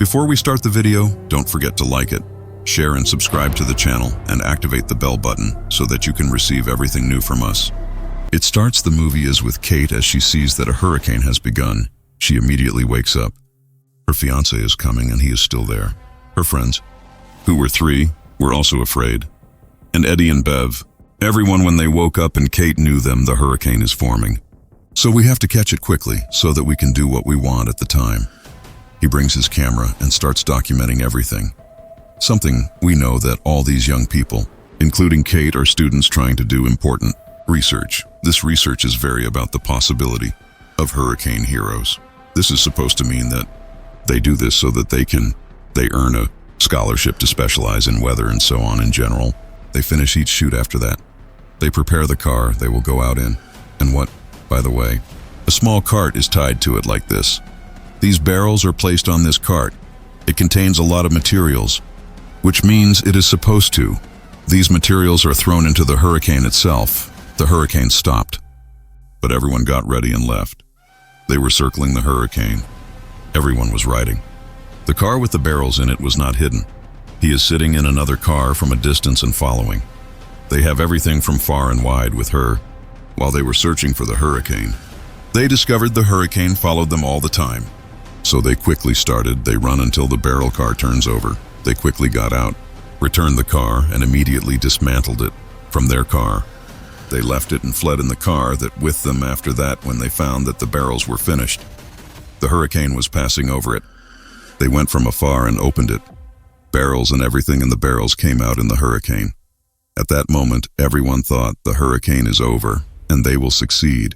Before we start the video, don't forget to like it, share and subscribe to the channel, and activate the bell button so that you can receive everything new from us. It starts the movie as with Kate as she sees that a hurricane has begun. She immediately wakes up. Her fiancé is coming and he is still there. Her friends, who were 3, were also afraid. And Eddie and Bev, everyone when they woke up and Kate knew them, the hurricane is forming. So we have to catch it quickly so that we can do what we want at the time. He brings his camera and starts documenting everything. Something we know that all these young people, including Kate, are students trying to do important research. This research is very about the possibility of hurricane heroes. This is supposed to mean that they do this so that they earn a scholarship to specialize in weather and so on in general. They finish each shoot after that. They prepare the car they will go out in. And what, by the way, a small cart is tied to it like this. These barrels are placed on this cart. It contains a lot of materials, which means it is supposed to. These materials are thrown into the hurricane itself. The hurricane stopped, but everyone got ready and left. They were circling the hurricane. Everyone was riding. The car with the barrels in it was not hidden. He is sitting in another car from a distance and following. They have everything from far and wide with her. While they were searching for the hurricane, they discovered the hurricane followed them all the time. So they quickly started. They run until the barrel car turns over. They quickly got out, returned the car, and immediately dismantled it from their car. They left it and fled in the car that with them after that when they found that the barrels were finished. The hurricane was passing over it. They went from afar and opened it. Barrels and everything in the barrels came out in the hurricane. At that moment, everyone thought the hurricane is over and they will succeed.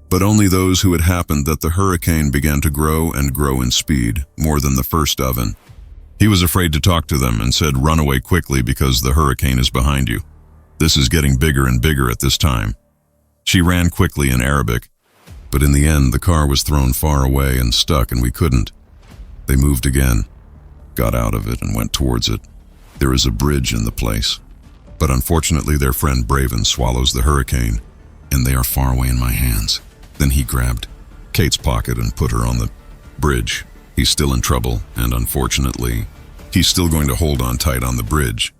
But only those who it happened that the hurricane began to grow and grow in speed, more than the first oven. He was afraid to talk to them and said, "Run away quickly because the hurricane is behind you. This is getting bigger and bigger at this time." She ran quickly in Arabic, but in the end the car was thrown far away and stuck and we couldn't. They moved again, got out of it and went towards it. There is a bridge in the place, but unfortunately their friend Braven swallows the hurricane and they are far away in my hands. Then he grabbed Kate's pocket and put her on the bridge. He's still in trouble and unfortunately he's still going to hold on tight on the bridge.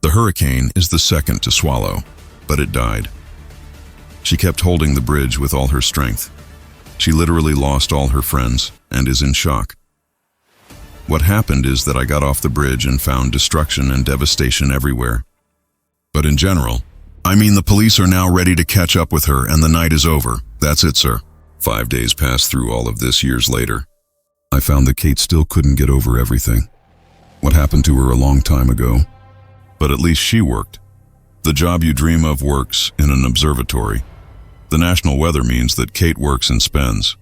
The hurricane is the second to swallow, but it died. She kept holding the bridge with all her strength. She literally lost all her friends and is in shock. What happened is that I got off the bridge and found destruction and devastation everywhere. But in general, I mean the police are now ready to catch up with her and the night is over. That's it, sir. 5 days passed through all of this years later. I found that Kate still couldn't get over everything. What happened to her a long time ago. But at least she worked. The job you dream of works in an observatory. The national weather means that Kate works and spends.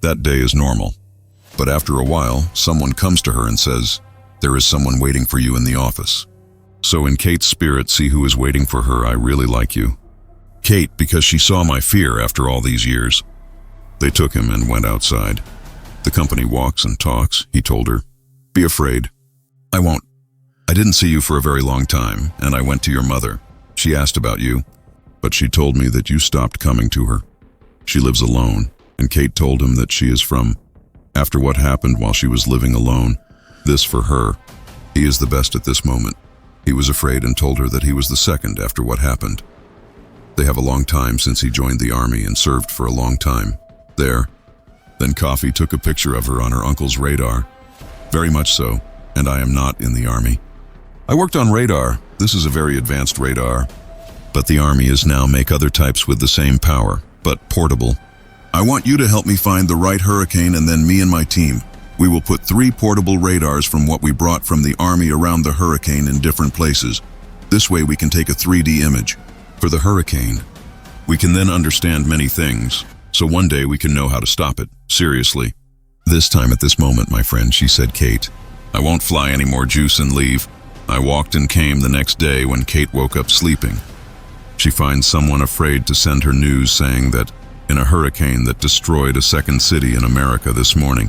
That day is normal. But after a while, someone comes to her and says, "There is someone waiting for you in the office." So in Kate's spirit, see who is waiting for her. I really like you. Kate, because she saw my fear after all these years. They took him and went outside. The company walks and talks. He told her, "Be afraid. I won't. I didn't see you for a very long time, and I went to your mother. She asked about you, but she told me that you stopped coming to her. She lives alone," and Kate told him that she is from after what happened while she was living alone. This for her. He is the best at this moment. He was afraid and told her that he was the second after what happened. They have a long time since he joined the army and served for a long time there. Then Coffee took a picture of her on her uncle's radar. Very much so, and I am not in the army. I worked on radar. This is a very advanced radar, but the army is now make other types with the same power, but portable. I want you to help me find the right hurricane and then me and my team. We will put 3 portable radars from what we brought from the army around the hurricane in different places. This way we can take a 3D image for the hurricane. We can then understand many things, so one day we can know how to stop it. Seriously. This time at this moment, my friend, she said, "Kate, I won't fly any more juice and leave." I walked and came the next day when Kate woke up sleeping. She finds someone afraid to send her news saying that in a hurricane that destroyed a second city in America this morning.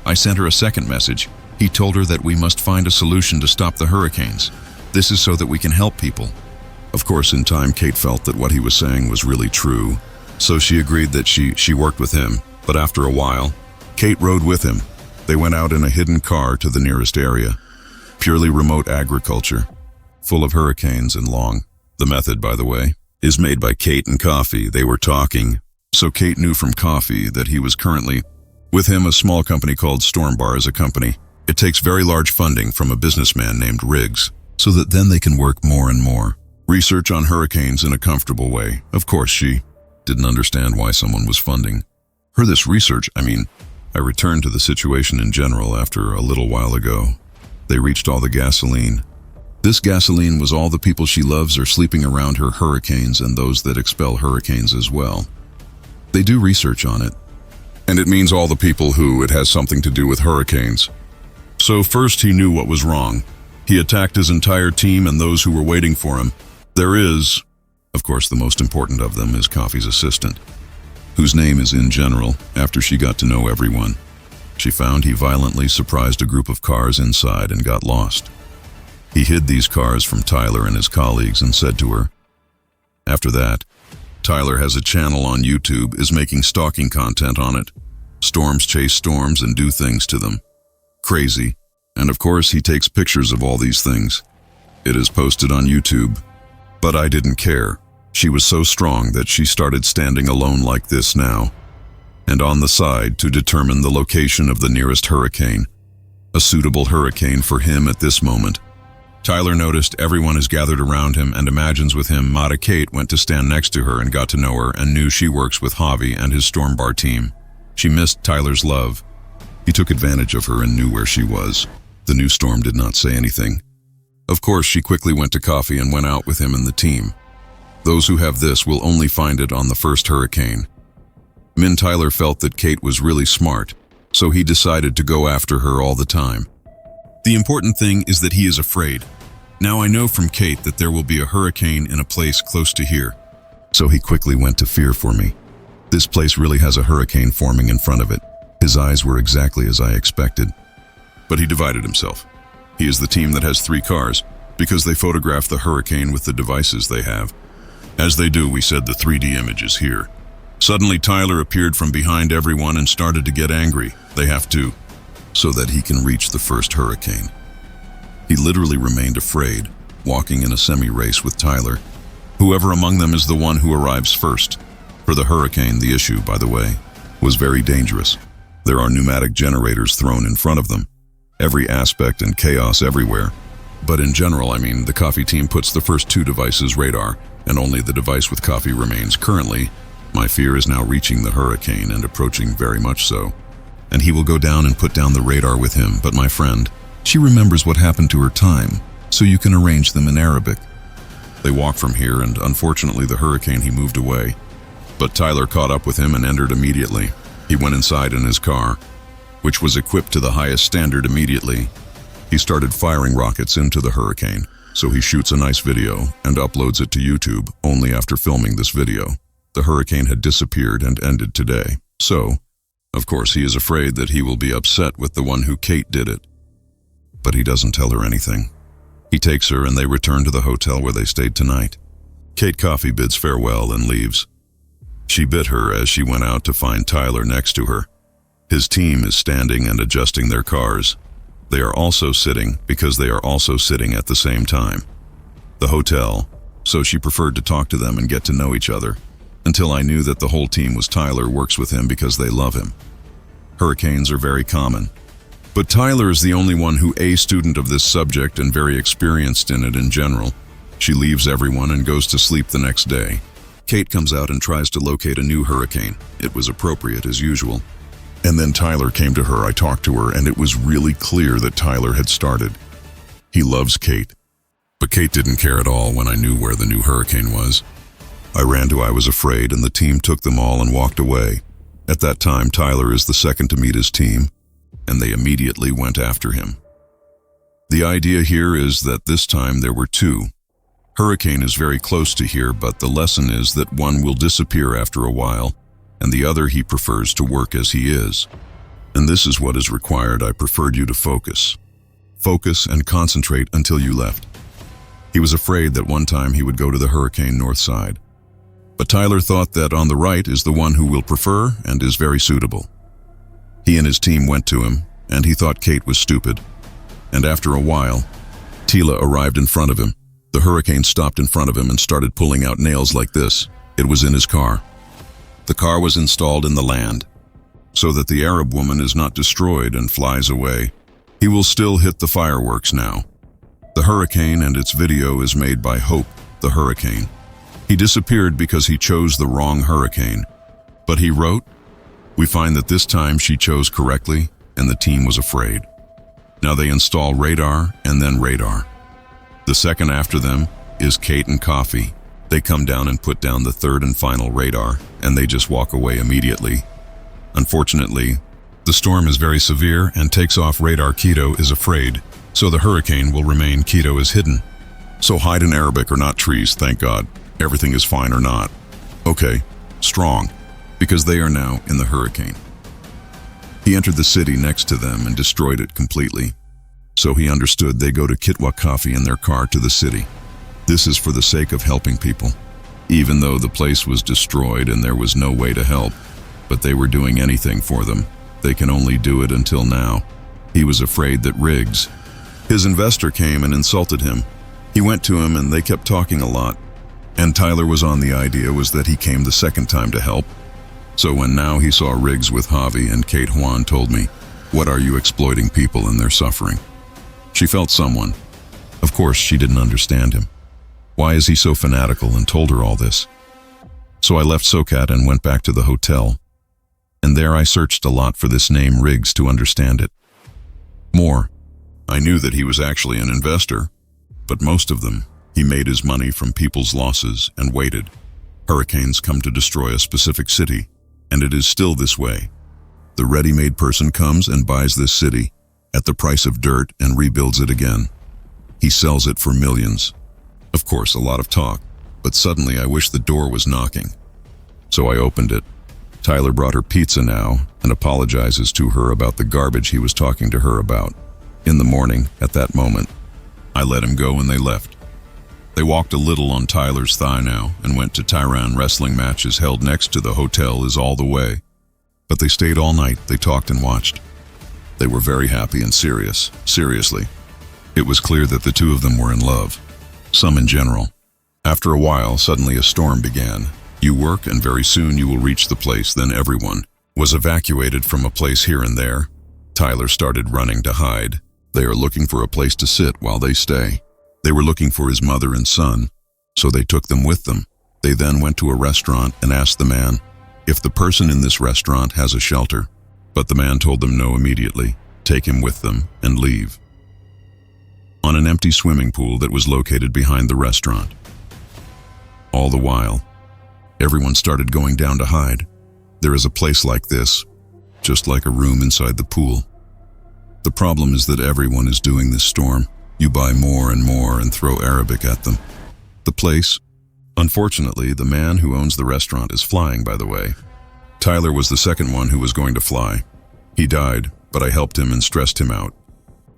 I sent her a second message. He told her that we must find a solution to stop the hurricanes. This is so that we can help people. Of course, in time, Kate felt that what he was saying was really true. So she agreed that she worked with him. But after a while, Kate rode with him. They went out in a hidden car to the nearest area. Purely remote agriculture, full of hurricanes and long. The method, by the way, is made by Kate and Coffee. They were talking, so Kate knew from Coffee that he was currently with him a small company called Stormbar as a company. It takes very large funding from a businessman named Riggs, so that then they can work more and more. Research on hurricanes in a comfortable way. Of course, she didn't understand why someone was funding her this research. I returned to the situation in general after a little while ago. They reached all the gasoline. This gasoline was all the people she loves are sleeping around her hurricanes and those that expel hurricanes as well. They do research on it. And it means all the people who it has something to do with hurricanes. So first he knew what was wrong. He attacked his entire team and those who were waiting for him. There is, of course, the most important of them is Coffee's assistant, whose name is in general after she got to know everyone. She found he violently surprised a group of cars inside and got lost. He hid these cars from Tyler and his colleagues and said to her. After that, Tyler has a channel on YouTube, is making stalking content on it. Storms chase storms and do things to them. Crazy. And of course he takes pictures of all these things. It is posted on YouTube. But I didn't care. She was so strong that she started standing alone like this now, and on the side to determine the location of the nearest hurricane, a suitable hurricane for him at this moment. Tyler noticed everyone is gathered around him and imagines with him. Mata Kate went to stand next to her and got to know her and knew she works with Javi and his Stormbar team. She missed Tyler's love. He took advantage of her and knew where she was. The new Storm did not say anything. Of course, she quickly went to Coffee and went out with him and the team. Those who have this will only find it on the first hurricane. Tyler felt that Kate was really smart, so he decided to go after her all the time. The important thing is that he is afraid. Now I know from Kate that there will be a hurricane in a place close to here, so he quickly went to fear for me. This place really has a hurricane forming in front of it. His eyes were exactly as I expected. But he divided himself. He is the team that has 3 cars, because they photograph the hurricane with the devices they have. As they do, we said the 3D image is here. Suddenly Tyler appeared from behind everyone and started to get angry. They have to, so that he can reach the first hurricane. He literally remained afraid, walking in a semi-race with Tyler. Whoever among them is the one who arrives first. For the hurricane, the issue, by the way, was very dangerous. There are pneumatic generators thrown in front of them. Every aspect and chaos everywhere. But in general, the Coffee team puts the first 2 devices radar, and only the device with Coffee remains currently. My fear is now reaching the hurricane and approaching very much so. And he will go down and put down the radar with him, but my friend, she remembers what happened to her time, so you can arrange them in Arabic. They walk from here, and unfortunately the hurricane he moved away. But Tyler caught up with him and entered immediately. He went inside in his car, which was equipped to the highest standard immediately. He started firing rockets into the hurricane, so he shoots a nice video and uploads it to YouTube only after filming this video. The hurricane had disappeared and ended today, so, of course, he is afraid that he will be upset with the one who Kate did it. But he doesn't tell her anything. He takes her and they return to the hotel where they stayed tonight. Kate Coffee bids farewell and leaves. She bit her as she went out to find Tyler next to her. His team is standing and adjusting their cars. They are also sitting because they are also sitting at the same time. The hotel, so she preferred to talk to them and get to know each other, until I knew that the whole team was Tyler works with him because they love him. Hurricanes are very common. But Tyler is the only one who a student of this subject and very experienced in it in general. She leaves everyone and goes to sleep the next day. Kate comes out and tries to locate a new hurricane. It was appropriate as usual. And then Tyler came to her. I talked to her, and it was really clear that Tyler had started. He loves Kate. But Kate didn't care at all when I knew where the new hurricane was. I was afraid, and the team took them all and walked away. At that time, Tyler is the second to meet his team, and they immediately went after him. The idea here is that this time there were 2. Hurricane is very close to here, but the lesson is that one will disappear after a while, and the other he prefers to work as he is. And this is what is required. I preferred you to focus. Focus and concentrate until you left. He was afraid that one time he would go to the hurricane north side. But Tyler thought that on the right is the one who will prefer and is very suitable. He and his team went to him, and he thought Kate was stupid. And after a while, Tila arrived in front of him. The hurricane stopped in front of him and started pulling out nails like this. It was in his car. The car was installed in the land, so that the Arab woman is not destroyed and flies away. He will still hit the fireworks now. The hurricane and its video is made by Hope, the hurricane. He disappeared because he chose the wrong hurricane. But he wrote, "We find that this time she chose correctly and the team was afraid." Now they install radar and then radar. The second after them is Kate and Coffee. They come down and put down the third and final radar, and they just walk away immediately. Unfortunately, the storm is very severe and takes off radar. Keto is afraid, so the hurricane will remain. Keto is hidden. So hide in Arabic are not trees, thank God. Everything is fine or not. Okay, strong, because they are now in the hurricane. He entered the city next to them and destroyed it completely. So he understood they go to Kitwa Coffee in their car to the city. This is for the sake of helping people. Even though the place was destroyed and there was no way to help, but they were doing anything for them. They can only do it until now. He was afraid that Riggs, his investor, came and insulted him. He went to him and they kept talking a lot. And Tyler was on the idea was that he came the second time to help. So when now he saw Riggs with Javi and Kate, Juan told me, "What are you exploiting people in their suffering?" She felt someone. Of course, she didn't understand him. Why is he so fanatical, and told her all this. So I left Socat and went back to the hotel. And there I searched a lot for this name Riggs to understand it. More. I knew that he was actually an investor, but most of them, he made his money from people's losses and waited. Hurricanes come to destroy a specific city, and it is still this way. The ready-made person comes and buys this city at the price of dirt and rebuilds it again. He sells it for millions. Of course, a lot of talk, but suddenly I wish the door was knocking. So I opened it. Tyler brought her pizza now and apologizes to her about the garbage he was talking to her about. In the morning, at that moment, I let him go and they left. They walked a little on Tyler's thigh now and went to Tyran wrestling matches held next to the hotel is all the way. But they stayed all night, they talked and watched. They were very happy and serious, seriously. It was clear that the two of them were in love. Some in general. After a while, suddenly a storm began. You work and very soon you will reach the place. Then everyone was evacuated from a place here and there. Tyler started running to hide. They are looking for a place to sit while they stay. They were looking for his mother and son, so they took them with them. They then went to a restaurant and asked the man if the person in this restaurant has a shelter. But the man told them no immediately. Take him with them and leave. On an empty swimming pool that was located behind the restaurant. All the while, everyone started going down to hide. There is a place like this, just like a room inside the pool. The problem is that everyone is doing this storm. You buy more and more and throw Arabic at them. The place, unfortunately, the man who owns the restaurant is flying, by the way. Tyler was the second one who was going to fly. He died, but I helped him and stressed him out.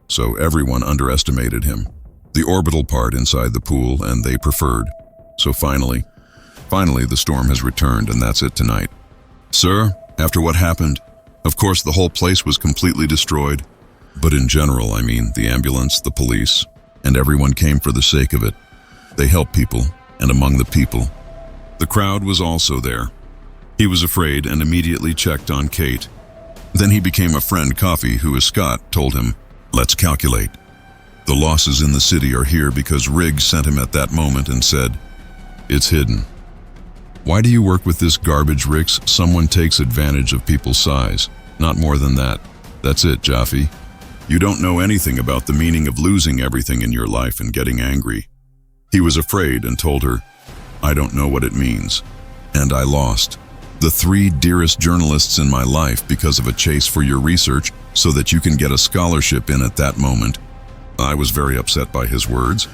So everyone underestimated him. The orbital part inside the pool, and they preferred. So finally, the storm has returned, and that's it tonight. Sir, after what happened, of course the whole place was completely destroyed. But in general, I mean, the ambulance, the police, and everyone came for the sake of it. They helped people, and among the people, the crowd was also there. He was afraid and immediately checked on Kate. Then he became a friend. Coffee, who is Scott, told him, "Let's calculate. The losses in the city are here because Riggs sent him at that moment and said, it's hidden. Why do you work with this garbage, Riggs? Someone takes advantage of people's size. Not more than that. That's it, Jaffe. You don't know anything about the meaning of losing everything in your life and getting angry." He was afraid and told her, "I don't know what it means. And I lost the 3 dearest journalists in my life because of a chase for your research so that you can get a scholarship in at that moment." I was very upset by his words,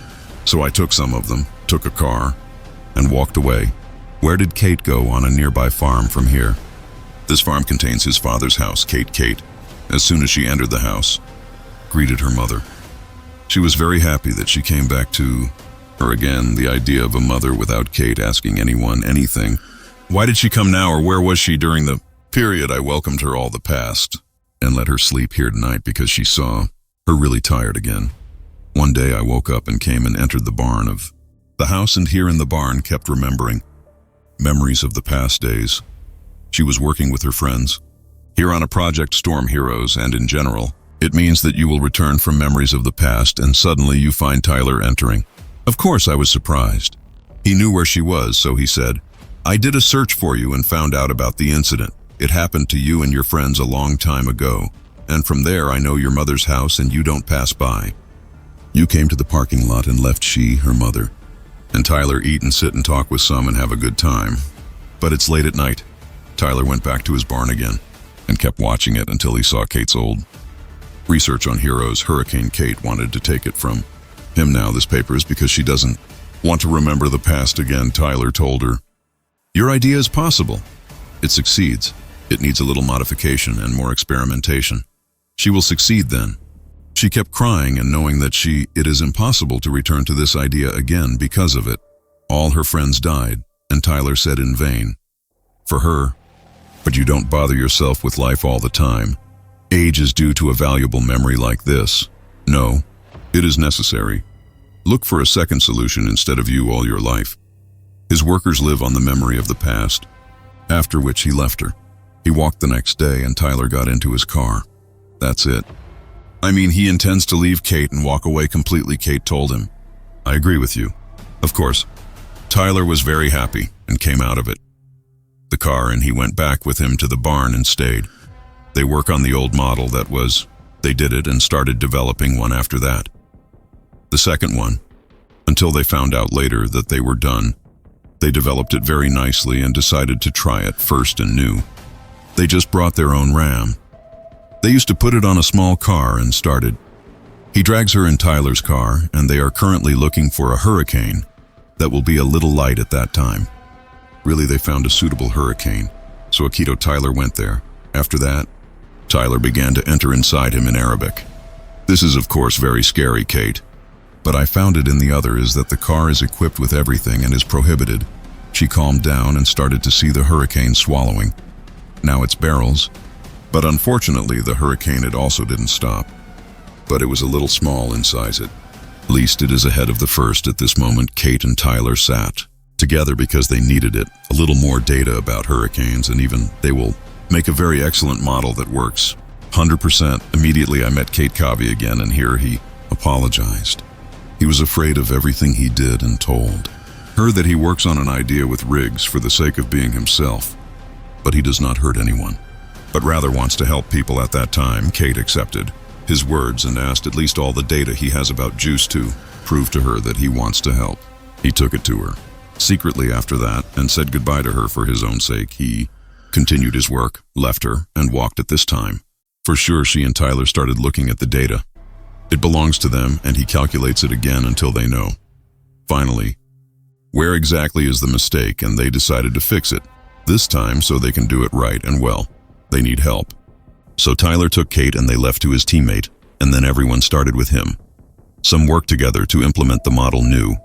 so I took some of them, took a car, and walked away. Where did Kate go? On a nearby farm from here. This farm contains his father's house. Kate, as soon as she entered the house, greeted her mother. She was very happy that she came back to her again, the idea of a mother without Kate asking anyone anything. Why did she come now, or where was she during the period I welcomed her all the past? and let her sleep here tonight because she saw her really tired again. One day I woke up and came and entered the barn of the house, and here in the barn kept remembering memories of the past days. She was working with her friends here on a project Storm Heroes, and in general, it means that you will return from memories of the past, and suddenly you find Tyler entering. Of course I was surprised. He knew where she was, so he said, "I did a search for you and found out about the incident. It happened to you and your friends a long time ago, and from there I know your mother's house and you don't pass by. You came to the parking lot and left she, her mother, and Tyler eat and sit and talk with some and have a good time. But it's late at night. Tyler went back to his barn again and kept watching it until he saw Kate's old research on heroes. Hurricane Kate wanted to take it from him now. This paper is because she doesn't want to remember the past again. Tyler told her, "Your idea is possible. It succeeds. It needs a little modification and more experimentation. She will succeed then." She kept crying and knowing that it is impossible to return to this idea again because of it. All her friends died, and Tyler said in vain, "For her, but you don't bother yourself with life all the time. Age is due to a valuable memory like this. No, it is necessary. Look for a second solution instead of you all your life." His workers live on the memory of the past, after which he left her. He walked the next day and Tyler got into his car. That's it. I mean, he intends to leave Kate and walk away completely, Kate told him. I agree with you. Of course. Tyler was very happy and came out of the car, and he went back with him to the barn and stayed. They work on the old model they did it and started developing one after that. The second one, until they found out later that they were done. They developed it very nicely and decided to try it first and new. They just brought their own RAM. They used to put it on a small car and started. He drags her in Tyler's car, and they are currently looking for a hurricane that will be a little light at that time. Really, they found a suitable hurricane, so Akito Tyler went there. After that, Tyler began to enter inside him in Arabic. This is of course very scary, Kate, but I found it in the other is that the car is equipped with everything and is prohibited. She calmed down and started to see the hurricane swallowing. Now it's barrels. But unfortunately, the hurricane, it also didn't stop. But it was a little small in size. At least it is ahead of the first. At this moment, Kate and Tyler sat together because they needed it. A little more data about hurricanes, and even they will make a very excellent model that works 100%. Immediately I met Kate Kavi again, and here he apologized. He was afraid of everything he did and told her that he works on an idea with rigs for the sake of being himself. But he does not hurt anyone, but rather wants to help people. At that time, Kate accepted his words and asked at least all the data he has about Juice to prove to her that he wants to help. He took it to her secretly after that and said goodbye to her for his own sake. He continued his work, left her, and walked. At this time, for sure, she and Tyler started looking at the data. It belongs to them, and he calculates it again until they know, finally, where exactly is the mistake, and they decided to fix it this time so they can do it right and well. They need help. So Tyler took Kate and they left to his teammate, and then everyone started with him. Some worked together to implement the model new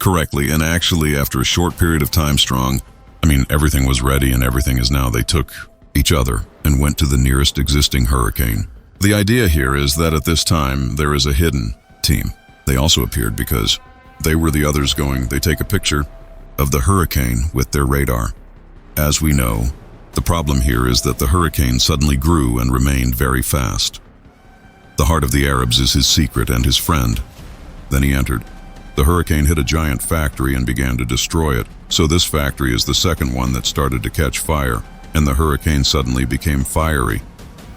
correctly, and actually after a short period of time everything was ready and everything is now. They took each other and went to the nearest existing hurricane. The idea here is that at this time there is a hidden team. They also appeared because they were the others they take a picture of the hurricane with their radar. As we know, the problem here is that the hurricane suddenly grew and remained very fast. The heart of the Arabs is his secret and his friend. Then he entered. The hurricane hit a giant factory and began to destroy it. So this factory is the second one that started to catch fire, and the hurricane suddenly became fiery.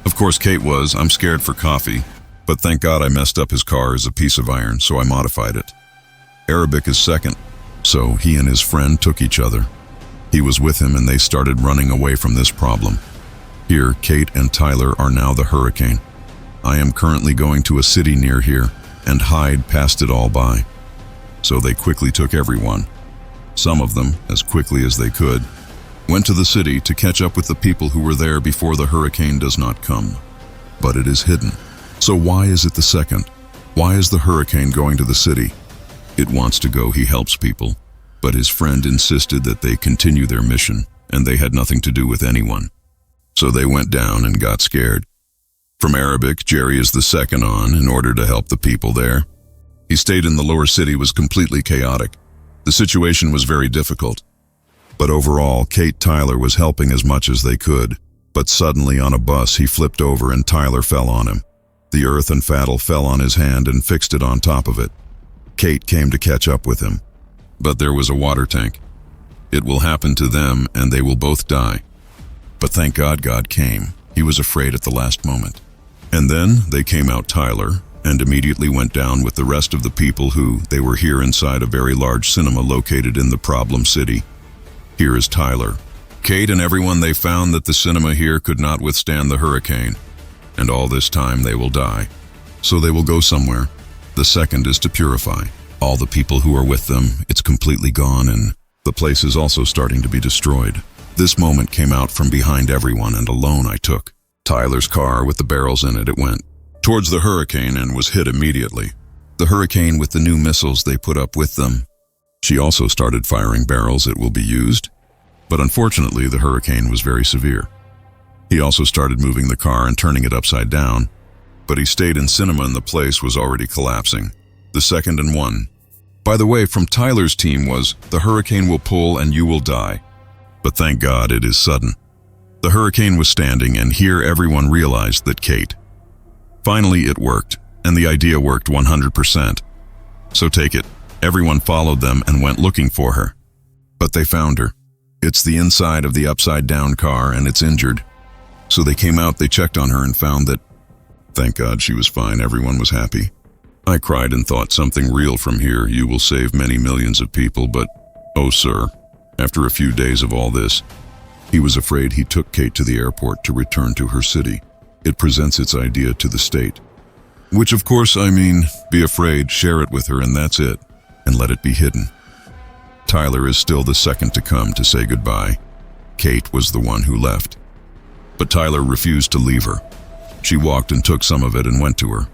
Of course, Kate was, "I'm scared for coffee, but thank God I messed up his car as a piece of iron, so I modified it." Arabic is second, so he and his friend took each other. He was with him and they started running away from this problem. Here, Kate and Tyler are now the hurricane. I am currently going to a city near here and hide past it all by. So they quickly took everyone. Some of them, as quickly as they could, went to the city to catch up with the people who were there before the hurricane does not come. But it is hidden. So why is it the second? Why is the hurricane going to the city? It wants to go, he helps people. But his friend insisted that they continue their mission, and they had nothing to do with anyone. So they went down and got scared. From Arabic, Jerry is the second on in order to help the people there. He stayed in the lower city was completely chaotic. The situation was very difficult. But overall, Kate Tyler was helping as much as they could. But suddenly on a bus, he flipped over and Tyler fell on him. The earth and faddle fell on his hand and fixed it on top of it. Kate came to catch up with him. But there was a water tank. It will happen to them and they will both die. But thank God God came. He was afraid at the last moment. And then they came out Tyler and immediately went down with the rest of the people who they were here inside a very large cinema located in the problem city. Here is Tyler. Kate and everyone, they found that the cinema here could not withstand the hurricane. And all this time they will die. So they will go somewhere. The second is to purify. All the people who are with them, it's completely gone and the place is also starting to be destroyed. This moment came out from behind everyone and alone I took. Tyler's car with the barrels in it went towards the hurricane and was hit immediately. The hurricane with the new missiles they put up with them. She also started firing barrels it will be used. But unfortunately the hurricane was very severe. He also started moving the car and turning it upside down. But he stayed in cinema and the place was already collapsing. The second and one. By the way, from Tyler's team was, the hurricane will pull and you will die. But thank God it is sudden. The hurricane was standing and here everyone realized that Kate. Finally it worked, and the idea worked 100%. So take it, everyone followed them and went looking for her. But they found her. It's the inside of the upside down car and it's injured. So they came out, they checked on her and found that, thank God she was fine, everyone was happy. I cried and thought something real from here, you will save many millions of people, but, oh sir, after a few days of all this, he was afraid. He took Kate to the airport to return to her city. It presents its idea to the state. Which of course, I mean, be afraid, share it with her and that's it, and let it be hidden. Tyler is still the second to come to say goodbye. Kate was the one who left. But Tyler refused to leave her. She walked and took some of it and went to her.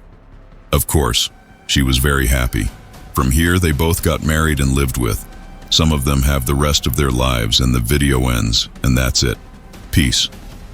Of course, she was very happy. From here, they both got married and lived with. Some of them have the rest of their lives and the video ends, and that's it. Peace.